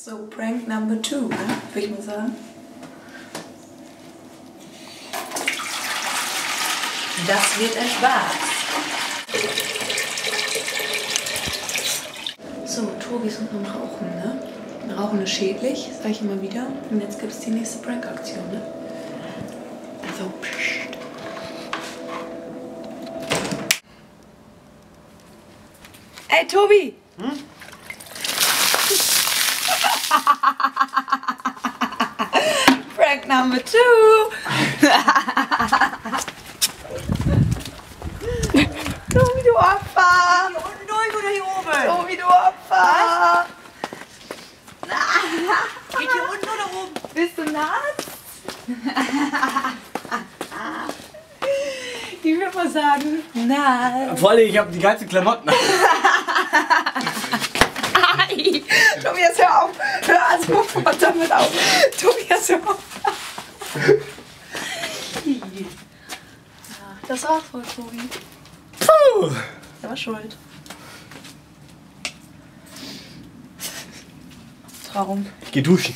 So, Prank Number 2, ne? Würde ich mal sagen. Das wird ein Spaß. So, Tobi ist unten am Rauchen, ne? Rauchen ist schädlich, sage ich immer wieder. Und jetzt gibt es die nächste Prank-Aktion, ne? Also, pssst. Ey, Tobi! Hm? Prank Number 2! Tobi, du Opfer! Hier unten durch oder hier oben? Tobi, du Opfer! Geht hier unten oder oben? Bist du nass? Ich würde mal sagen, nass. Vor allem, ich habe die ganzen Klamotten. Tobias, hör auf! Hör sofort damit auf! Tobias, hör auf! Das war's wohl, Tobi. Puh. Er war schuld. Traum. Ich geh duschen.